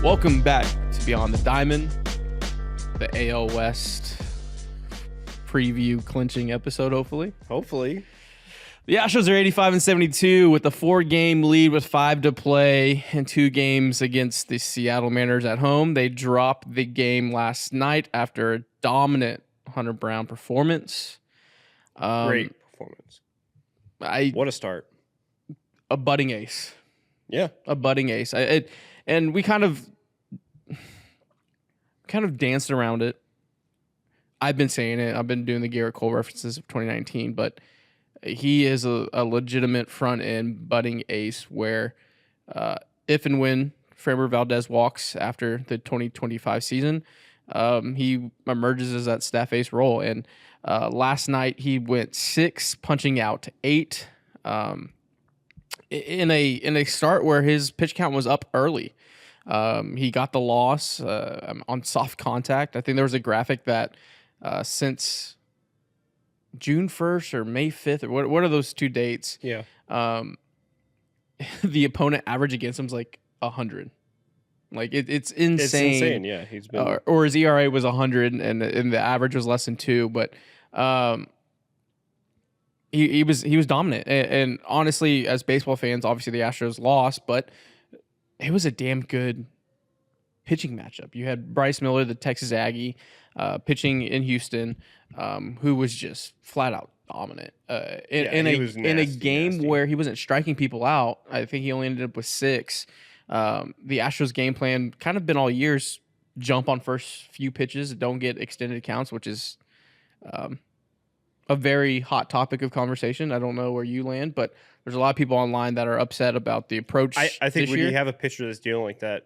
Welcome back to Beyond the Diamond, the AL West preview clinching episode, hopefully. The Astros are 85-72 with a 4-game lead with 5 to play and 2 games against the Seattle Mariners at home. They dropped the game last night after a dominant Hunter Brown performance. Great performance. What a start. A budding ace. Yeah. A budding ace. And we kind of danced around it. I've been saying it. I've been doing the Garrett Cole references of 2019, but he is a legitimate front-end budding ace where if and when Framber Valdez walks after the 2025 season, he emerges as that staff ace role. And last night he went 6, punching out 8 in a start where his pitch count was up early. He got the loss on soft contact. I think there was a graphic that since June 1st or May 5th, or what are those 2 dates? Yeah. The opponent average against him is like 100. Like it's insane. It's insane. Yeah, he's been or his ERA was 100 and the average was less than 2. But he was dominant. And honestly, as baseball fans, obviously the Astros lost, but it was a damn good pitching matchup. You had Bryce Miller, the Texas Aggie, pitching in Houston, who was just flat out dominant. In a game where he wasn't striking people out, I think he only ended up with 6. The Astros game plan kind of been all years jump on first few pitches, don't get extended counts, which is a very hot topic of conversation. I don't know where you land, but there's a lot of people online that are upset about the approach. I think when you have a pitcher that's dealing like that,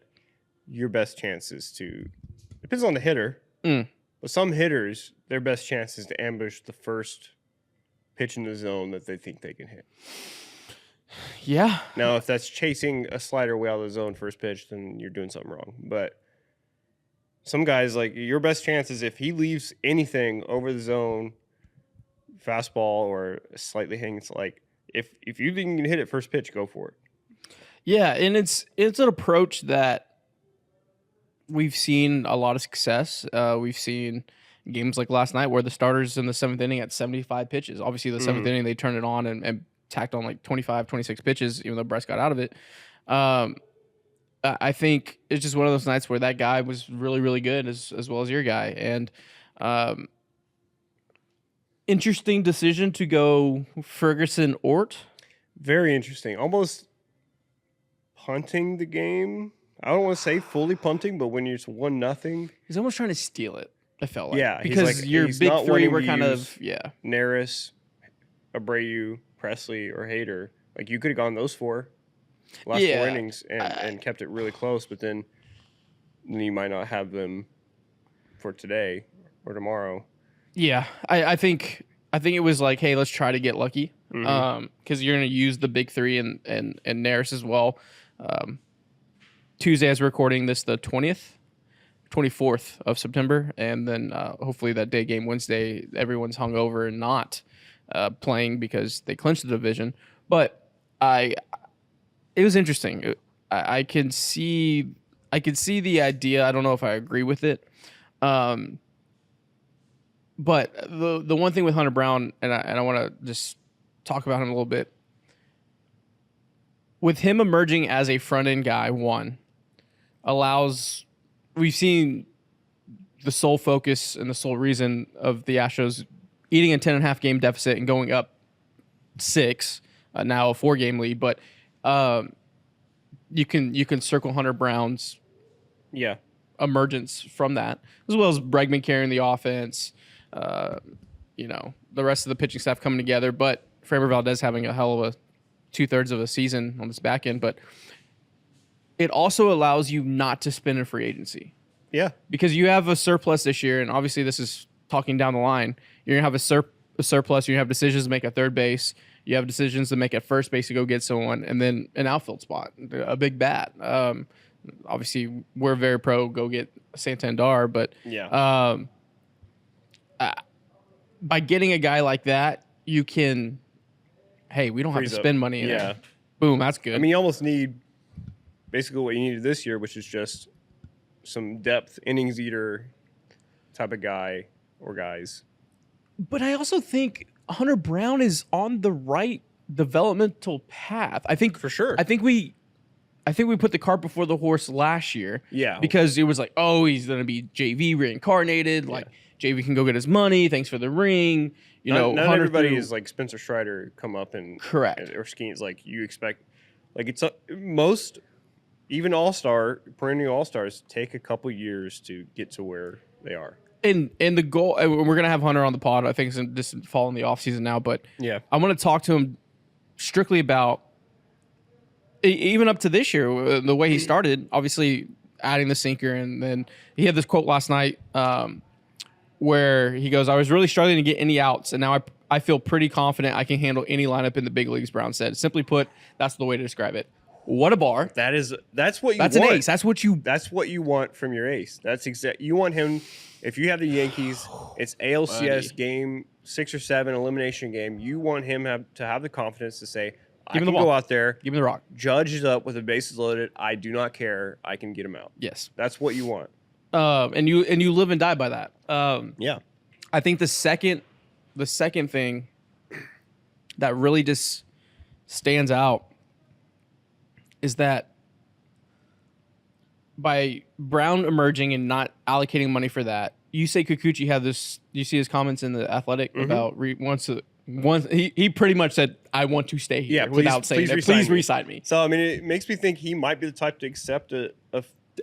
your best chance is to depends on the hitter. But some hitters, their best chance is to ambush the first pitch in the zone that they think they can hit. Yeah. Now, if that's chasing a slider way out of the zone first pitch, then you're doing something wrong. But some guys, like, your best chance is if he leaves anything over the zone, fastball or slightly hanging, it's like if you think you can hit it first pitch, go for it. Yeah, and it's an approach that we've seen a lot of success. We've seen games like last night where the starters in the 7th inning at 75 pitches. Obviously, the 7th inning, they turned it on and tacked on like 25, 26 pitches, even though Bryce got out of it. I think it's just one of those nights where that guy was really, really good as well as your guy. And interesting decision to go Ferguson-Ort. Very interesting. Almost punting the game. I don't want to say fully punting, but when you're 1-0, he's almost trying to steal it. I felt like, yeah, because like, your big 3 were kind of Neris, Abreu, Presley, or Hader. Like you could have gone those 4 last 4 innings and kept it really close, but then you might not have them for today or tomorrow. Yeah, I think it was like, hey, let's try to get lucky, because you're going to use the big 3 and Neris as well. Tuesday, as we're recording this, the 24th of September, and then hopefully that day game Wednesday, everyone's hungover and not playing because they clinched the division. But it was interesting. I can see the idea. I don't know if I agree with it. But the one thing with Hunter Brown, and I want to just talk about him a little bit. With him emerging as a front end guy, we've seen the sole focus and the sole reason of the Astros eating a 10.5 game deficit and going up 6, now a 4-game lead. But you can circle Hunter Brown's emergence from that, as well as Bregman carrying the offense. The rest of the pitching staff coming together, but Framber Valdez having a hell of a 2/3 of a season on this back end. But it also allows you not to spend in free agency. Yeah. Because you have a surplus this year, and obviously this is talking down the line. You're going to have a surplus. You have decisions to make at third base. You have decisions to make at first base to go get someone, and then an outfield spot, a big bat. Obviously, we're very pro go get Santander, but by getting a guy like that, you can, hey, we don't have to spend money in it. Boom, that's good. I mean, you almost need basically what you needed this year, which is just some depth, innings eater type of guy or guys. but I also think Hunter Brown is on the right developmental path. I think For sure. I think we put the cart before the horse last year. Yeah. Because it was like, oh, he's gonna be JV reincarnated. Like JV can go get his money. Thanks for the ring. Not Hunter everybody threw- is like Spencer Strider come up and Correct. or Skeens like you expect. Like it's most even perennial all-stars take a couple years to get to where they are. And the goal, and we're gonna have Hunter on the pod. I think it's this fall in the offseason now, but Yeah. I want to talk to him strictly about even up to this year, the way he started. Obviously, adding the sinker, and then he had this quote last night where he goes, "I was really struggling to get any outs, and now I feel pretty confident I can handle any lineup in the big leagues." Brown said. Simply put, that's the way to describe it. What a bar! That's what you That's want. an ace. That's what you want from your ace. That's you want him. If you have the Yankees, it's ALCS game 6 or 7 elimination game. You want him to have the confidence to say, I can go out there, give him the rock. Judge is up with the bases loaded. I do not care. I can get him out. Yes, that's what you want. And you live and die by that. Yeah, I think the second thing that really just stands out is that by Brown emerging and not allocating money for that, you say Kikuchi had this. You see his comments in the Athletic about he pretty much said, "I want to stay here," without saying that. Please re-sign me. So I mean, it makes me think he might be the type to accept a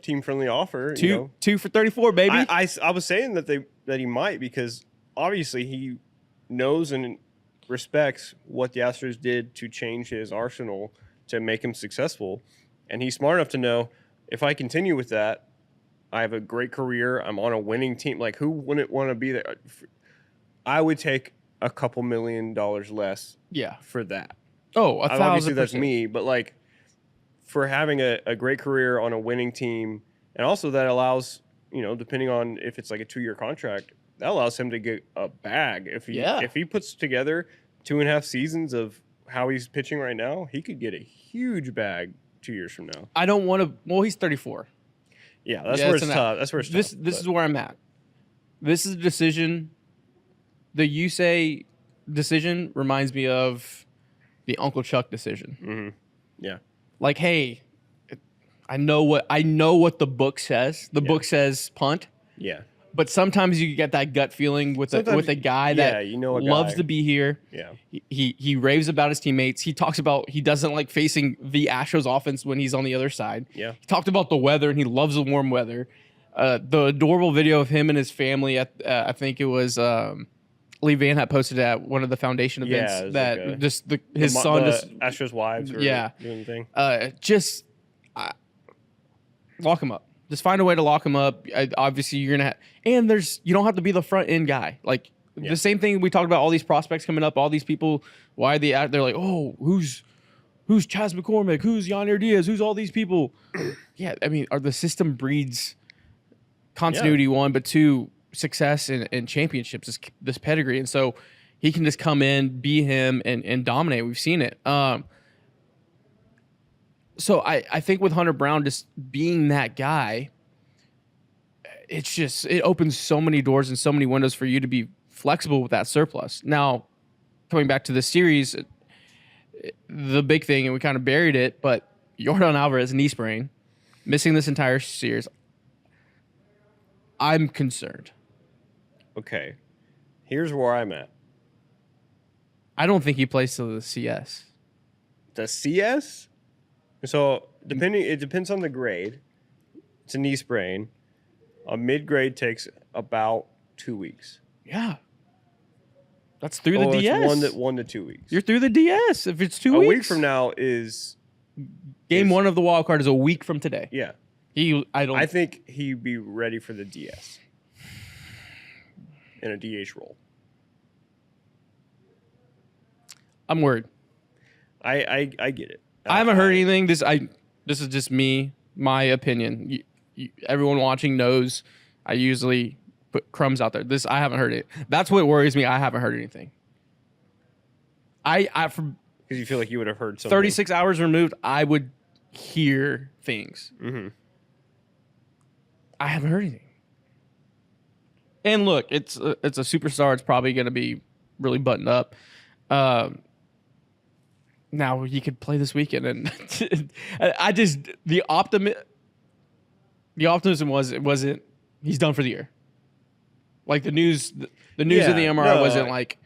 team-friendly offer. Two for 34, baby. I was saying that he might because obviously he knows and respects what the Astros did to change his arsenal to make him successful, and he's smart enough to know if I continue with that, I have a great career. I'm on a winning team. Like, who wouldn't want to be there? I would take a couple $1 million less for that. Oh, 1,000%. Obviously, that's me. But, like, for having a great career on a winning team, and also that allows, depending on if it's like a 2-year contract, that allows him to get a bag. If he puts together 2.5 seasons of how he's pitching right now, he could get a huge bag 2 years from now. I don't want to. Well, he's 34. Yeah, that's where it's tough. That's where it's tough. This is where I'm at. This is a decision. The Yusei decision reminds me of the Uncle Chuck decision. Mm-hmm. Yeah. Like, hey, I know what the book says. The book says punt. Yeah. But sometimes you get that gut feeling with a guy that loves to be here. Yeah. He raves about his teammates. He talks about he doesn't like facing the Astros offense when he's on the other side. Yeah. He talked about the weather, and he loves the warm weather. The adorable video of him and his family at I think it was Lee Van had posted at one of the foundation events that like his son Astros wives were doing the thing. Lock him up. Just find a way to lock him up. Obviously, you're gonna and you don't have to be the front end guy. Like the same thing we talked about. All these prospects coming up, all these people. Why are they're like, oh, who's Chas McCormick? Who's Yonder Diaz? Who's all these people? Yeah, I mean, the system breeds continuity, one, but two, success and championships, this pedigree. And so he can just come in, be him, and dominate. We've seen it. So I think with Hunter Brown just being that guy, it opens so many doors and so many windows for you to be flexible with that surplus. Now, coming back to the series, the big thing, and we kind of buried it, but Yordan Alvarez, knee sprain, missing this entire series. I'm concerned. Okay. Here's where I'm at. I don't think he plays to the CS. The CS? So it depends on the grade. It's a knee sprain. A mid-grade takes about 2 weeks. Yeah. That's through the DS. It's 1 to 2 weeks. You're through the DS if it's 2 weeks. A week from now is... Game 1 of the wild card is a week from today. Yeah. I think he'd be ready for the DS. In a DH role. I'm worried. I get it. I haven't heard anything. This is just me, my opinion. Everyone watching knows I usually put crumbs out there. I haven't heard it. That's what worries me. I haven't heard anything. Because you feel like you would have heard something. 36 hours removed, I would hear things. Mm-hmm. I haven't heard anything. And look, it's a superstar. It's probably going to be really buttoned up. Now he could play this weekend, and I just the optimism was it wasn't. He's done for the year. Like the news of the MRI wasn't like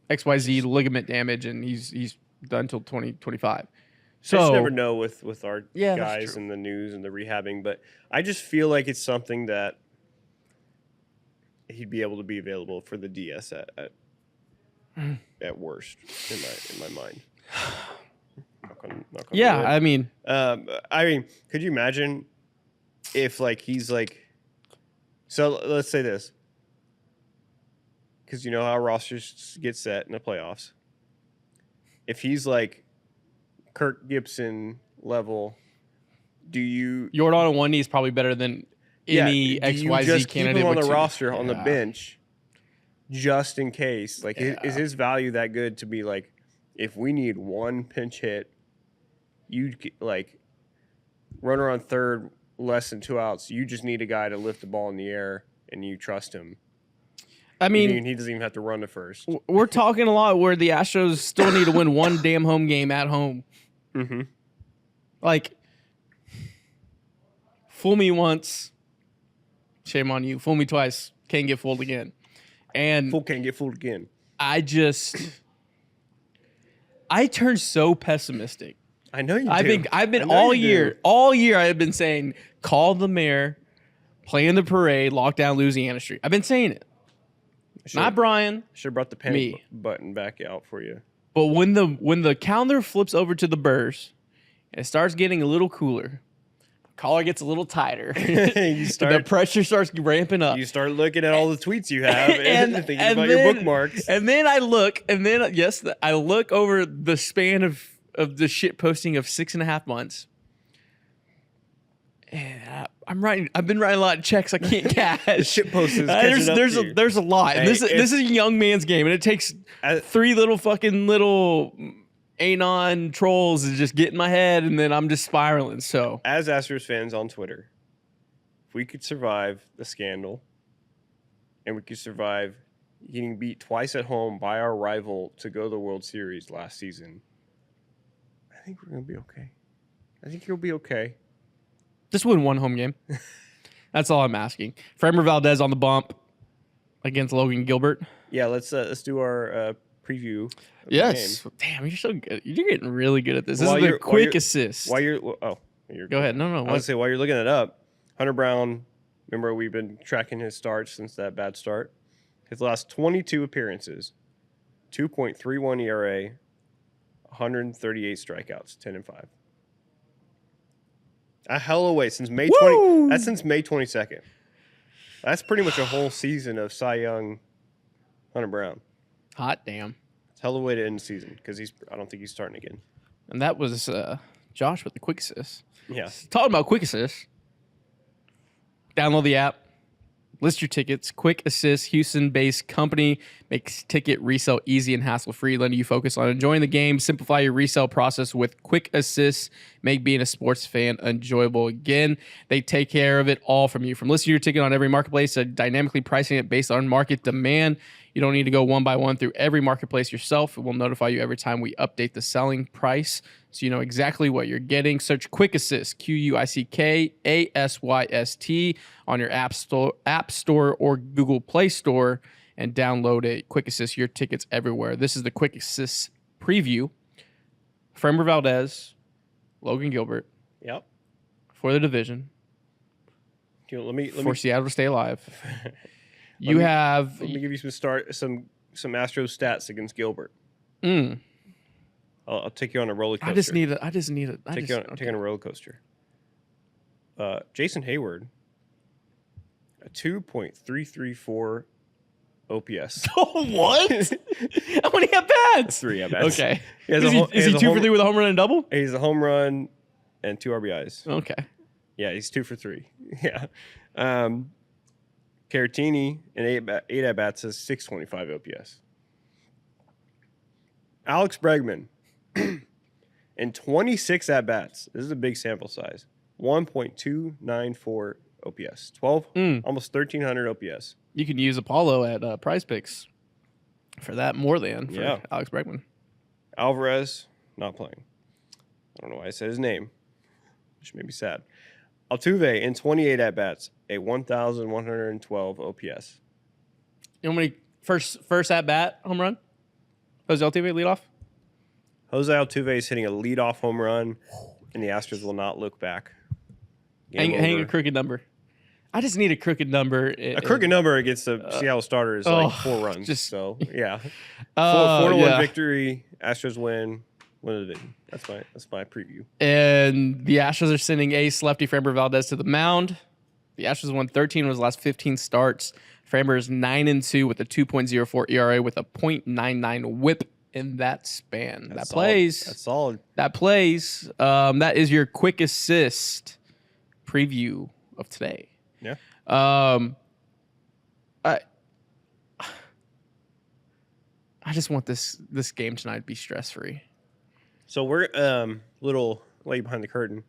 XYZ ligament damage, and he's done till 2025. So I just never know with our Yeah, guys and the news and the rehabbing, but I just feel like it's something that he'd be able to be available for the DS at worst in my mind. Knock on yeah, wood. I mean, could you imagine if like he's like, so let's say this, because you know how rosters get set in the playoffs. If he's like Kirk Gibson level, do you Yordan on one knee is probably better than any do you XYZ just candidate keep him on with the two- roster on the Yeah. bench just in case? Like, Yeah. is his value that good to be like, if we need one pinch hit, you'd like runner on third, less than 2 outs. You just need a guy to lift the ball in the air, and you trust him. I mean, He doesn't even have to run to first. we're talking a lot where the Astros still need to win one damn home game at home. Mm-hmm. Like, fool me once, shame on you. Fool me twice, can't get fooled again. And Fool can't get fooled again. I turned so pessimistic. I know you. I've do. been I know all you year, do. all year. I have been saying, call the mayor, play in the parade, lock down Louisiana Street. I've been saying it. Not Brian, Should have brought the panic me. button back out for you. but when the calendar flips over to the Burrs and it starts getting a little cooler, collar gets a little tighter. The pressure starts ramping up. You start looking at all the tweets you have and thinking about your bookmarks. And then I look over the span of the shit posting of 6.5 months. And I've been writing a lot of checks I can't cash. Shit post is catching up to you. There's a lot. And Hey, this is a young man's game, and it takes three little anon trolls to just get in my head, and then I'm just spiraling. So As Astros fans on Twitter, if we could survive the scandal and we could survive getting beat twice at home by our rival to go to the World Series last season, I think we're going to be okay. I think you'll be okay. just win one home game. That's all I'm asking. Framber Valdez on the bump against Logan Gilbert. Yeah, let's do our preview. Of the Yes. game. Damn, you're so good. You're getting really good at this. This While is the you're- quick while assist. You're Go ahead. No. I was gonna say while you're looking it up, Hunter Brown. Remember, we've been tracking his starts since that bad start. His last 22 appearances, 2.31 ERA, 138 strikeouts, 10-5. A hell of a way since May 20. That's since May 22nd. That's pretty much a whole season of Cy Young, Hunter Brown. Hot damn. It's a hell of a way to end the season because I don't think he's starting again. And that was Josh with the quick assist. Yeah. Talking about quick assist. Download the app. List your tickets. Quick Assist, Houston-based company, makes ticket resale easy and hassle-free, letting you focus on enjoying the game. Simplify your resale process with Quick Assist. Make being a sports fan enjoyable again. They take care of it all from you. From listing your ticket on every marketplace to dynamically pricing it based on market demand. You don't need to go one by one through every marketplace yourself. It will notify you every time we update the selling price, so you know exactly what you're getting. Search Quick Assist, QUICKASYST, on your app store or Google Play Store, and download it. Quick Assist, your tickets everywhere. This is the Quick Assist preview. Framber Valdez, Logan Gilbert Yep. for the division, Let me for Seattle to stay alive. Let me give you some Astros stats against Gilbert. Mm. I'll take you on a roller coaster. I just need it. Take you on a roller coaster. Jason Hayward, a 2.334 OPS. What? How many at bats? 3 at bats. Okay. He has Is a he, ho- he is has he a 2 home- for 3 with a home run and a double? He's a home run and 2 RBIs. Okay. Yeah, he's 2 for 3. Yeah. Caratini in 8 at bats has 625 OPS. Alex Bregman, in 26 at-bats, this is a big sample size, 1.294 OPS, 12, almost 1,300 OPS. You can use Apollo at Prize Picks for that more than for Alex Bregman. Alvarez, not playing. I don't know why I said his name, which made me sad. Altuve, in 28 at-bats, a 1,112 OPS. You know how many first at-bat home run? Jose Altuve lead off? Jose Altuve is hitting a leadoff home run, and the Astros will not look back. Hang a crooked number. I just need a crooked number. A crooked number against the Seattle Starter is like 4 runs. So, yeah. 4-1 victory. Astros win the division. That's my preview. And the Astros are sending ace lefty Framber Valdez to the mound. The Astros won 13 of his last 15 starts. Framber is 9-2 with a 2.04 ERA with a .99 WHIP in that span. That's plays. That's solid. That plays. That is your quick assist preview of today. Yeah. I just want this game tonight to be stress free. So we're little late behind the curtain.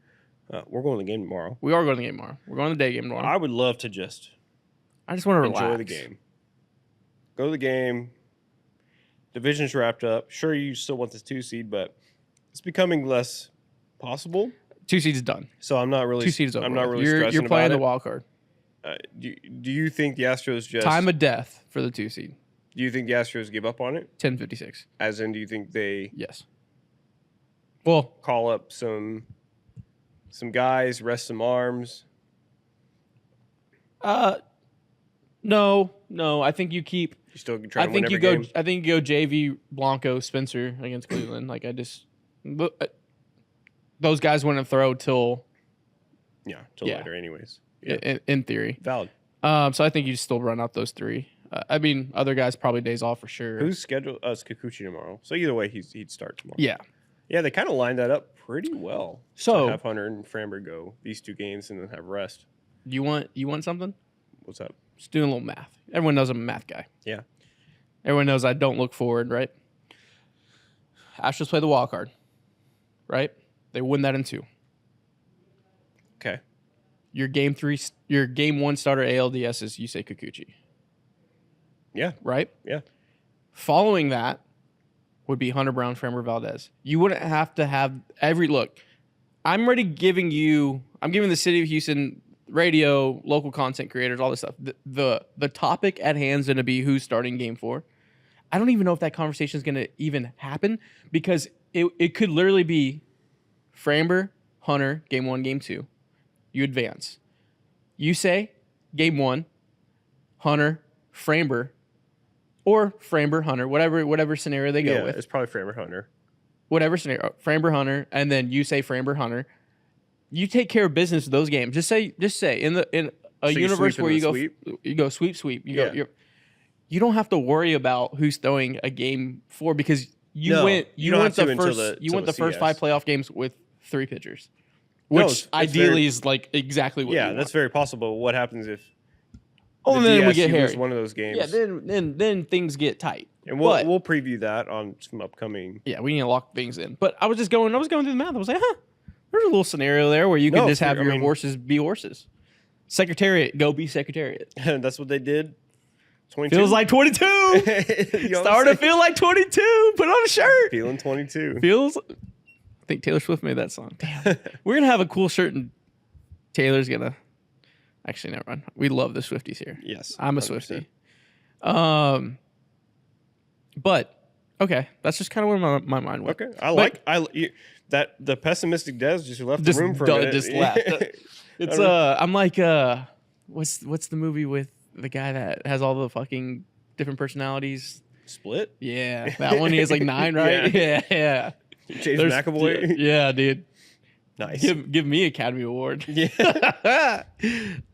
We're going to the game tomorrow. We are going to the game tomorrow. We're going to the day game tomorrow. I would love to just want to relax. Enjoy the game. Go to the game. Division's wrapped up. Sure, you still want this 2 seed, but it's becoming less possible. 2 seeds is done. So I'm not really. 2 seeds over. I'm not really stressing You're playing about the wild card. Do you think the Astros just time of death for the 2 seed? Do you think the Astros give up on it? 10:56. As in, do you think they yes? Well, call up some guys, rest some arms? No. I think you keep. You still try to win every game? I think you go JV Blanco Spencer against Cleveland. Like those guys wouldn't throw till later, anyways. Yeah. In theory, valid. So I think you still run out those 3. I mean, other guys probably days off for sure. Who's scheduled? It's Kikuchi tomorrow. So either way, he'd start tomorrow. Yeah. Yeah, they kind of lined that up pretty well. So have Hunter and Framber go these 2 games and then have rest. You want something? What's up? Just doing a little math. Everyone knows I'm a math guy. Yeah. Everyone knows I don't look forward, right? Astros play the wild card, right? They win that in 2. Okay. Your game 1 starter ALDS is Yusei Kikuchi. Yeah. Right? Yeah. Following that would be Hunter Brown, Framber Valdez. You wouldn't have to have every look. I'm giving the city of Houston radio, local content creators, all this stuff. The topic at hand is going to be who's starting game 4. I don't even know if that conversation is going to even happen because it could literally be Framber, Hunter, game 1, game 2. You advance. You say game 1, Hunter, Framber, or Framber, Hunter, whatever scenario they go with. It's probably Framber, Hunter. Whatever scenario, Framber, Hunter, and then you say Framber, Hunter. You take care of business with those games. Just say in a universe where you go sweep. You don't have to worry about who's throwing a game 4 because you went the first 5 playoff games with 3 pitchers, which ideally is like exactly what. Yeah, that's very possible. What happens if? Oh, and then we get hairy. One of those games. Yeah, then things get tight. And we'll preview that on some upcoming. Yeah, we need to lock things in. But I was going through the math. I was like, there's a little scenario there where you can just have your horses be horses. Secretariat, go be Secretariat. That's what they did. 22. Feels like 22. Starting to feel like 22. Put on a shirt. Feeling 22. I think Taylor Swift made that song. Damn. We're going to have a cool shirt and Taylor's going to. Actually, never mind. We love the Swifties here. Yes. I'm a 100%. Swiftie. But, okay. That's just kind of where my mind went. Okay. The pessimistic Dez just left the room for a minute. Just left. It's I'm like what's the movie with the guy that has all the fucking different personalities? Split? Yeah, that one. He has like 9, right? Yeah. James McAvoy? Yeah, dude. Nice. Give me Academy Award. Yeah.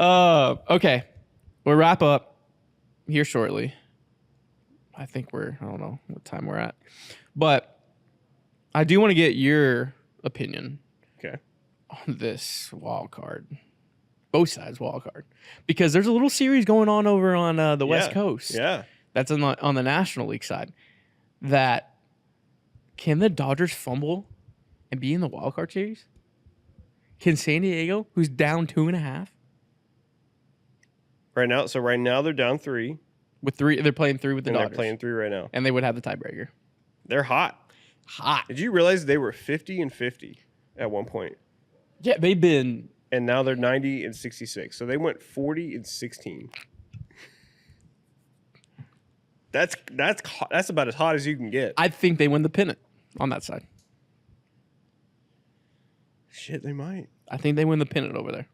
Okay. We'll wrap up here shortly. I think I don't know what time we're at. But I do want to get your opinion on this wild card. Both sides wild card. Because there's a little series going on over on the West Coast. Yeah. That's on the National League side. That Can the Dodgers fumble and be in the wild card series? Can San Diego, who's down 2.5, Right now they're down 3. with 3, they're playing 3 with the And Dodgers, they're playing 3 right now. and they would have the tiebreaker. They're hot. Did you realize they were 50-50 at one point? Yeah, they've been. And now they're 90-66. So they went 40-16. That's about as hot as you can get. I think they win the pennant on that side. Shit, they might. I think they win the pennant over there.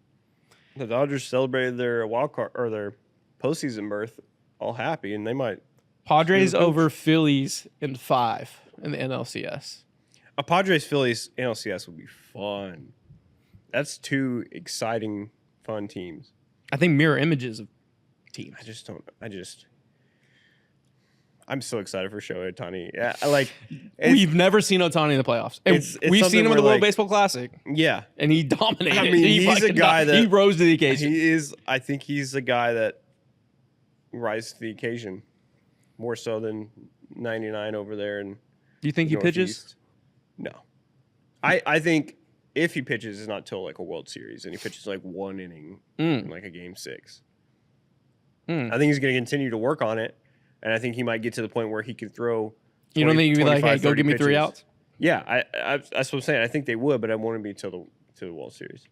The Dodgers celebrated their wild card or their postseason berth all happy, and they might. Padres over Phillies in 5 in the NLCS. A Padres Phillies NLCS would be fun. That's 2 exciting, fun teams. I think mirror images of teams. I'm so excited for Shohei Ohtani. Yeah, We've never seen Ohtani in the playoffs. And we've seen him in the World Baseball Classic. Yeah, and he dominated. I mean, he's a guy that he rose to the occasion. He is. I think he's the guy that rises to the occasion more so than 99 over there. And do you think he pitches? No, I think if he pitches, it's not till like a World Series, and he pitches like 1 inning in like a Game 6. I think he's going to continue to work on it. And I think he might get to the point where he can throw. You don't think he'd be like, "Hey, go give me 3 outs"? Yeah, that's what I'm saying. I think they would, but I want him to be till the World Series.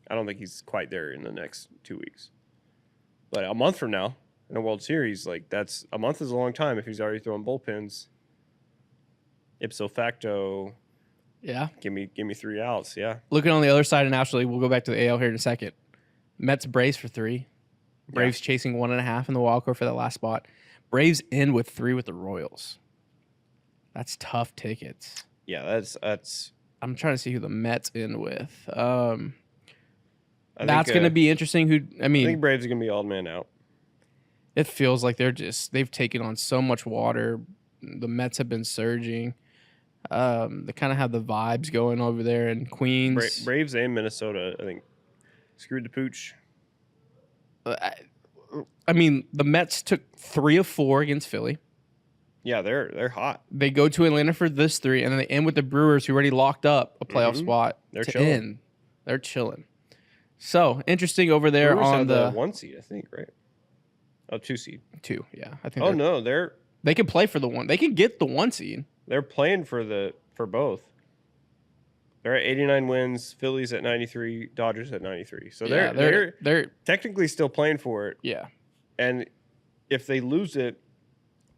I don't think he's quite there in the next 2 weeks. But a month from now, in a World Series, a month is a long time if he's already throwing bullpens. Ipso facto, yeah. Give me 3 outs. Yeah. Looking on the other side, and actually, we'll go back to the AL here in a second. Mets Braves for 3. Braves chasing 1.5 in the wild card for that last spot. Braves in with 3 with the Royals. That's tough tickets. Yeah, that's. I'm trying to see who the Mets in with. That's going to be interesting. I think Braves are going to be odd man out. It feels like they've taken on so much water. The Mets have been surging. They kind of have the vibes going over there in Queens. Braves and Minnesota, I think, screwed the pooch. I mean, the Mets took 3 of 4 against Philly. Yeah, they're hot. They go to Atlanta for this 3, and then they end with the Brewers, who already locked up a playoff spot. They're chilling. They're chilling. So interesting over there Brewers on have the 1 seed, I think, right? Oh, 2 seed. 2, yeah. I think. Oh no, they can play for the 1. They can get the 1 seed. They're playing for both. They're at 89 wins, Phillies at 93, Dodgers at 93. So they're technically still playing for it. Yeah. And if they lose it,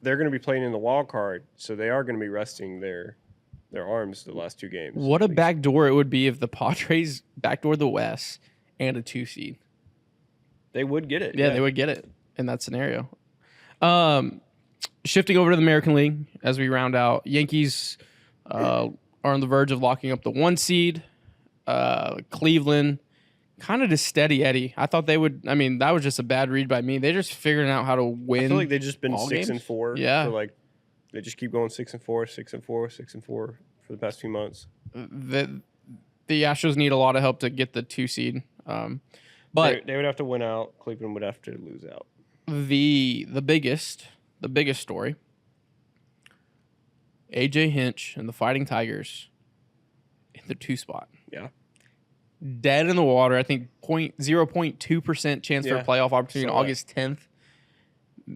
they're going to be playing in the wild card, so they are going to be resting their arms the last 2 games. What a backdoor it would be if the Padres backdoor the West and a 2 seed. They would get it. Yeah, they would get it in that scenario. Shifting over to the American League as we round out, Yankees are on the verge of locking up the 1 seed. Cleveland, kind of just steady Eddie. I thought they would. I mean, that was just a bad read by me. They're just figuring out how to win. I feel like they've just been 6-4. Yeah. They just keep going 6-4, 6-4, 6-4 for the past few months. The Astros need a lot of help to get the 2 seed. But they would have to win out. Cleveland would have to lose out. The biggest story. AJ Hinch and the Fighting Tigers in the 2 spot. Yeah. Dead in the water. I think 0.2% chance for a playoff opportunity on August 10th.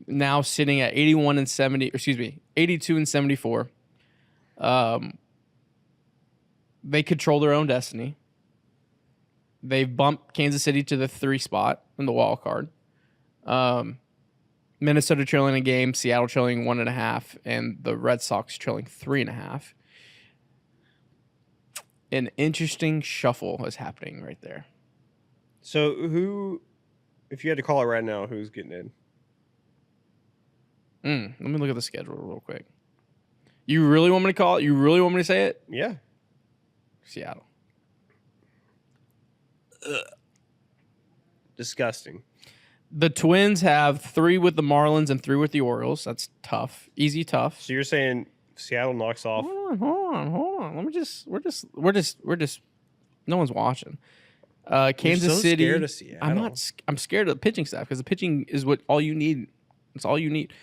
Now sitting at 82 and 74. They control their own destiny. They've bumped Kansas City to the 3 spot in the wild card. Minnesota trailing a game, Seattle trailing 1.5, and the Red Sox trailing 3.5. An interesting shuffle is happening right there. So who, if you had to call it right now, who's getting in? Let me look at the schedule real quick. You really want me to call it? You really want me to say it? Yeah. Seattle. Ugh. Disgusting. The Twins have 3 with the Marlins and 3 with the Orioles. That's tough. Easy tough. So you're saying Seattle knocks off? Hold on. We're just. No one's watching. Kansas City. Scared of Seattle. I'm scared of the pitching staff because the pitching is all you need. It's all you need.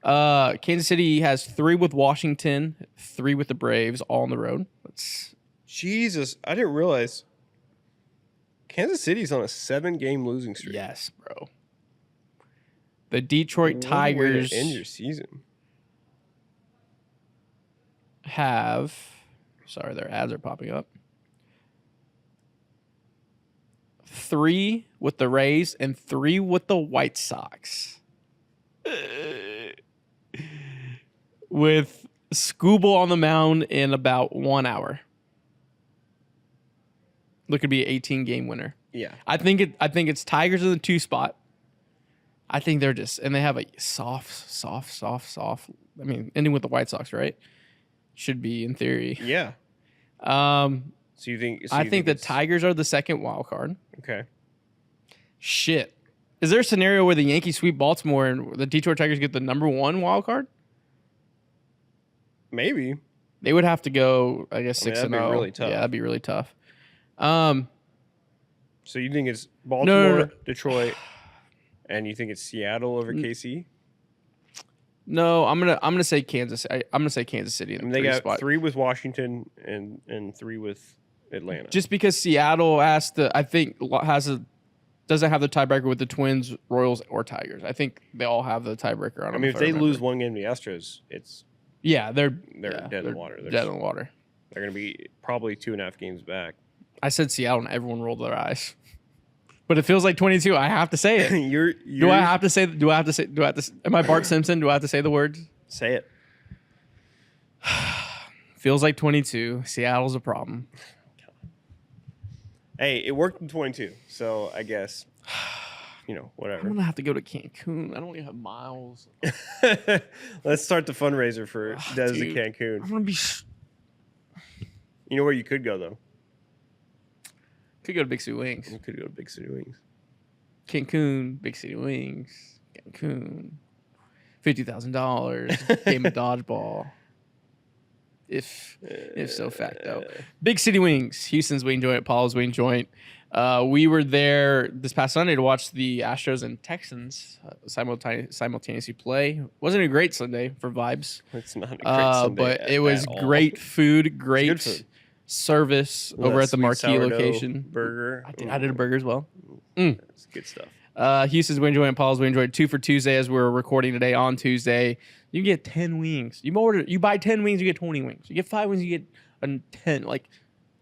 Kansas City has 3 with Washington, 3 with the Braves, all on the road. Jesus, I didn't realize Kansas City's on a 7-game losing streak. Yes, bro. The Detroit What a way Tigers to end your season. have. Sorry, their ads are popping up. 3 with the Rays and 3 with the White Sox. With Scooble on the mound in about 1 hour. Look, could be an 18-game winner. Yeah. I think it's Tigers in the 2 spot. I think they're just, and they have a soft. I mean, ending with the White Sox, right? Should be in theory. Yeah. So you think? I think the Tigers are the second wild card. Okay. Shit. Is there a scenario where the Yankees sweep Baltimore and the Detroit Tigers get the number 1 wild card? Maybe. They would have to go, I guess, 6-0. That'd be really tough. Yeah, that'd be really tough. So you think it's Baltimore, No. Detroit, and you think it's Seattle over KC? No, I'm gonna say Kansas. I'm gonna say Kansas City in the They got spot. 3 with Washington and 3 with Atlanta. Just because Seattle doesn't have the tiebreaker with the Twins, Royals, or Tigers. I think they all have the tiebreaker on them. I mean, if they lose one game to the Astros, they're dead in the water. Dead in the water. They're going to be probably 2.5 games back. I said Seattle, and everyone rolled their eyes. But it feels like 22. I have to say it. Do I have to say? Am I Bart Simpson? Do I have to say the words? Say it. Feels like 22. Seattle's a problem. Hey, it worked in 22, so I guess, whatever. I'm going to have to go to Cancun. I don't even have miles. Let's start the fundraiser for Dez to Cancun. I'm going to be... You know where you could go, though? Could go to Big City Wings. You could go to Big City Wings. Cancun, Big City Wings, Cancun. $50,000. Game of dodgeball. If so facto. Big City Wings, Houston's wing joint, Apollo's wing joint. We were there this past Sunday to watch the Astros and Texans simultaneously play. Wasn't a great Sunday for vibes. It's not a great Sunday, but it was great food, great food. Service over at the marquee location. Burger. I did a burger as well. That's good stuff. Houston's wing joint, Paul's wing joint. 2 for Tuesday as we're recording today on Tuesday. You can get 10 wings. You buy 10 wings, you get 20 wings. You get 5 wings, you get 10. Like,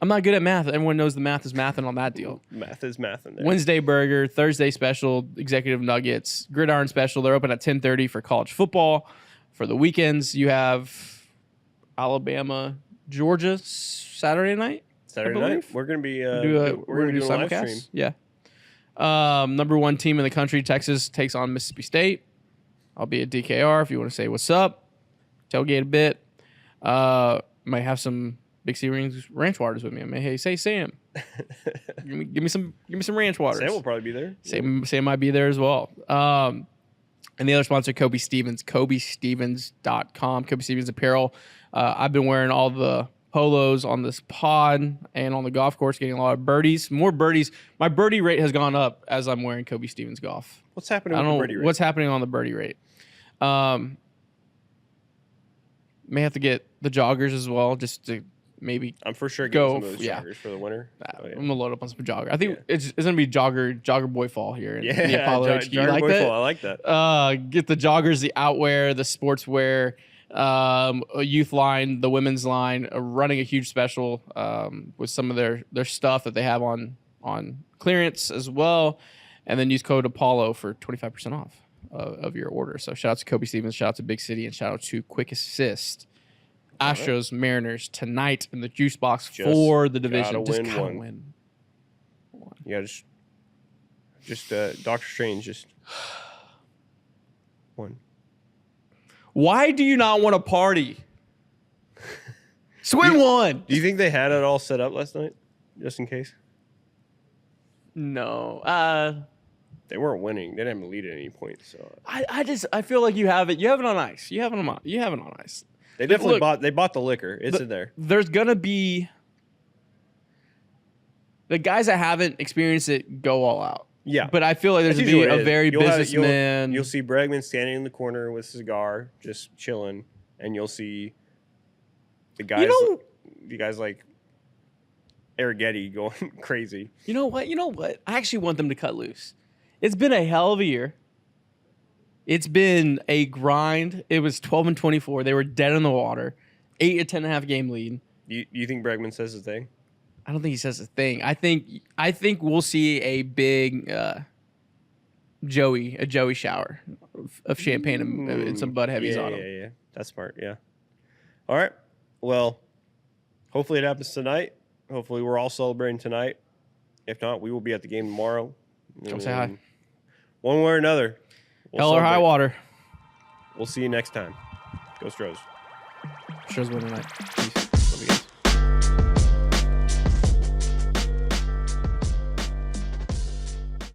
I'm not good at math. Everyone knows the math is mathing on that deal. Math is math in there. Wednesday burger, Thursday special, executive nuggets, gridiron special. They're open at 10:30 for college football. For the weekends, you have Alabama, Georgia Saturday night. Saturday night. We're gonna be we're gonna do a live stream. simulcast. Yeah. Number 1 team in the country, Texas, takes on Mississippi State. I'll be at DKR if you want to say what's up. Tailgate a bit. Might have some Big City Wings ranch waters with me. I mean, hey, say Sam. give me some ranch waters. Sam will probably be there. Sam might be there as well. And the other sponsor, Coby Stevens, CobyStevens.com, Coby Stevens Apparel. I've been wearing all the polos on this pod and on the golf course, getting a lot of birdies. More birdies. My birdie rate has gone up as I'm wearing Coby Stevens golf. What's happening I with don't the know birdie rate? what's happening on the birdie rate. May have to get the joggers as well, just to maybe. I'm for sure getting go. some of those Yeah. joggers for the winter. I'm gonna load up on some jogger. I think it's gonna be jogger boy fall here in the Apollo HQ. You jogger like boy that? fall, I like that. Get the joggers, the outwear, the sportswear, a youth line, the women's line, running a huge special with some of their stuff that they have on clearance as well, and then use code Apollo for 25% off of your order. So shout out to Coby Stevens, shout out to Big City, and shout out to Quick Assist. Astros, Mariners tonight in the juice box for the division. Just gotta win. Yeah, just Doctor Strange, just one. Why do you not want to party? Swing one. Do you think they had it all set up last night, just in case? No. They weren't winning. They didn't have a lead at any point. So I feel like you have it. You have it on ice. You have it on ice. They definitely bought the liquor. It's in there. There's gonna be the guys that haven't experienced it go all out. Yeah. But I feel like there's That's usually what a it is. very You'll have- businessman. You'll see Bregman standing in the corner with a cigar, just chilling, and you'll see the guys like Arrighetti going crazy. You know what? I actually want them to cut loose. It's been a hell of a year. It's been a grind. It was 12-24. They were dead in the water. 8 to 10.5 game lead. You think Bregman says the thing? I don't think he says a thing. I think we'll see a big Joey shower of champagne and some Bud Heavies on him. Yeah. That's smart. Yeah. All right. Well, hopefully it happens tonight. Hopefully we're all celebrating tonight. If not, we will be at the game tomorrow. Come say hi. One way or another. Hell or high water. We'll see you next time. Go Stros. Stros win tonight. Peace.